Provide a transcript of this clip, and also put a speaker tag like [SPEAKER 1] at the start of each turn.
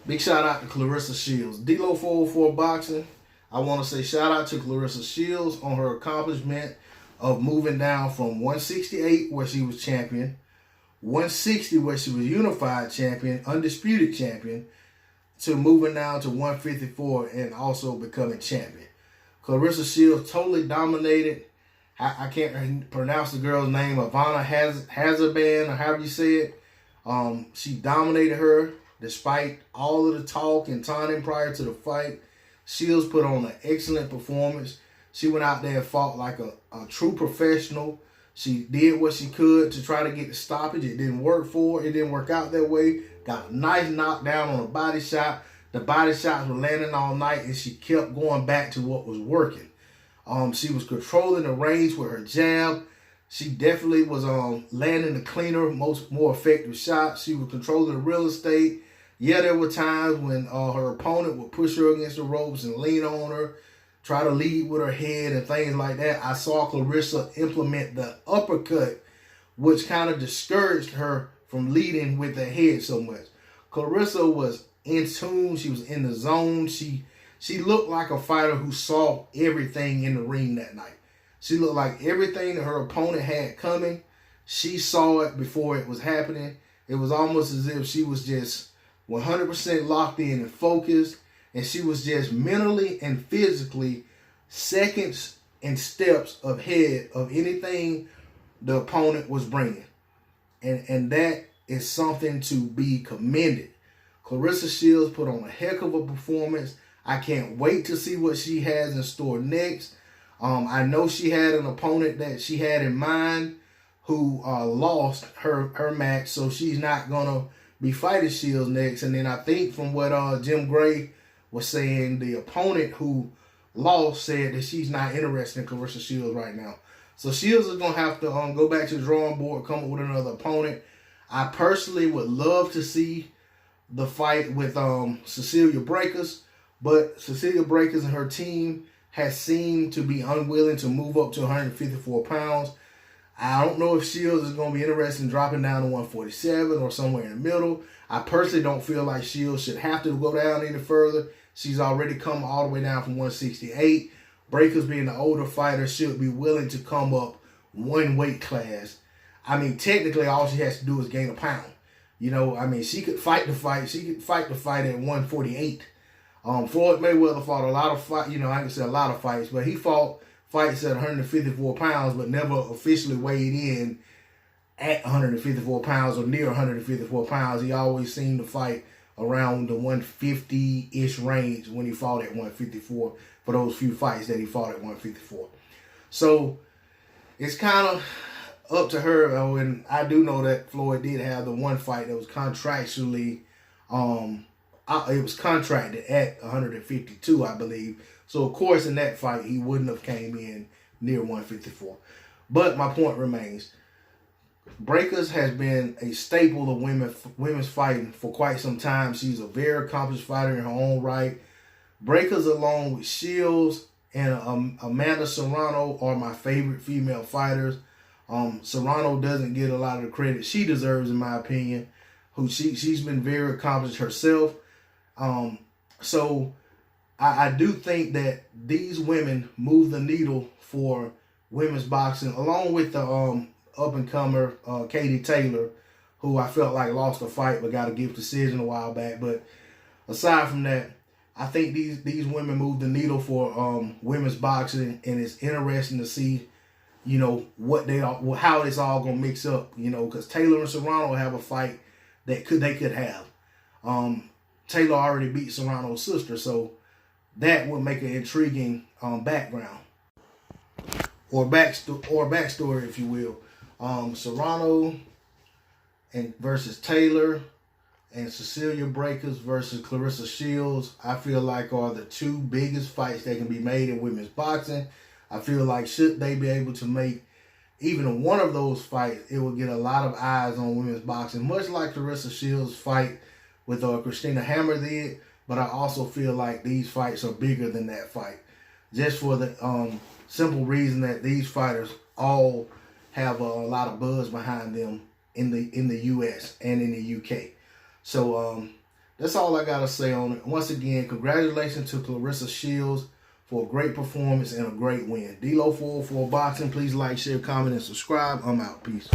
[SPEAKER 1] Big shout out to Claressa Shields. D-Lo 404 Boxing. I want to say shout out to Claressa Shields on her accomplishment of moving down from 168, where she was champion, 160, where she was unified champion, undisputed champion, to moving down to 154 and also becoming champion. Claressa Shields totally dominated. I can't pronounce the girl's name, Ivana Hazarban, or however you say it. She dominated her despite all of the talk and taunting prior to the fight. Shields put on an excellent performance. She went out there and fought like a true professional. She did what she could to try to get the stoppage. It didn't work for her. It didn't work out that way. Got a nice knockdown on a body shot. The body shots were landing all night, and she kept going back to what was working. She was controlling the range with her jab. She definitely was landing the cleaner, more effective shots. She was controlling the real estate. Yeah, there were times when her opponent would push her against the ropes and lean on her, try to lead with her head and things like that. I saw Claressa implement the uppercut, which kind of discouraged her from leading with the head so much. Claressa was in tune. She was in the zone. She looked like a fighter who saw everything in the ring that night. She looked like everything that her opponent had coming. She saw it before it was happening. It was almost as if she was just 100% locked in and focused, and she was just mentally and physically seconds and steps ahead of anything the opponent was bringing. And that is something to be commended. Claressa Shields put on a heck of a performance. I can't wait to see what she has in store next. I know she had an opponent that she had in mind who lost her match, so she's not going to be fighting Shields next. And then I think from what Jim Gray was saying, the opponent who lost said that she's not interested in Claressa Shields right now. So Shields is going to have to go back to the drawing board, come up with another opponent. I personally would love to see the fight with Cecelia Braekhus, but Cecelia Braekhus and her team has seemed to be unwilling to move up to 154 pounds. I don't know if Shields is going to be interested in dropping down to 147 or somewhere in the middle. I personally don't feel like Shields should have to go down any further. She's already come all the way down from 168. Braekhus, being the older fighter, should be willing to come up one weight class. I mean, technically, all she has to do is gain a pound. You know, I mean, she could fight the fight. She could fight the fight at 148. Floyd Mayweather fought a lot of fights. You know, I can say a lot of fights, but he fought fights at 154 pounds, but never officially weighed in at 154 pounds or near 154 pounds. He always seemed to fight around the 150-ish range when he fought at 154 for those few fights that he fought at 154. So it's kind of up to her. And I do know that Floyd did have the one fight that was contractually, it was contracted at 152, I believe. So, of course, in that fight, he wouldn't have came in near 154. But my point remains. Braekhus has been a staple of women's fighting for quite some time. She's a very accomplished fighter in her own right. Braekhus, along with Shields and Amanda Serrano, are my favorite female fighters. Serrano doesn't get a lot of the credit she deserves, in my opinion. She's been very accomplished herself. So I do think that these women move the needle for women's boxing, along with the up-and-comer Katie Taylor, who I felt like lost a fight but got a gift decision a while back. But aside from that, I think these women move the needle for women's boxing, and it's interesting to see, you know, how it's all gonna mix up. You know, because Taylor and Serrano have a fight that they could have. Taylor already beat Serrano's sister, so that would make an intriguing background or backstory, if you will. Serrano versus Taylor, and Cecelia Braekhus versus Claressa Shields, I feel like are the two biggest fights that can be made in women's boxing. I feel like should they be able to make even one of those fights, it would get a lot of eyes on women's boxing, much like Claressa Shields' fight with Christina Hammer did. But I also feel like these fights are bigger than that fight, just for the simple reason that these fighters all have a lot of buzz behind them in the U.S. and in the U.K. So That's all I got to say on it. Once again, congratulations to Claressa Shields for a great performance and a great win. D-Lo 404 Boxing. Please like, share, comment, and subscribe. I'm out. Peace.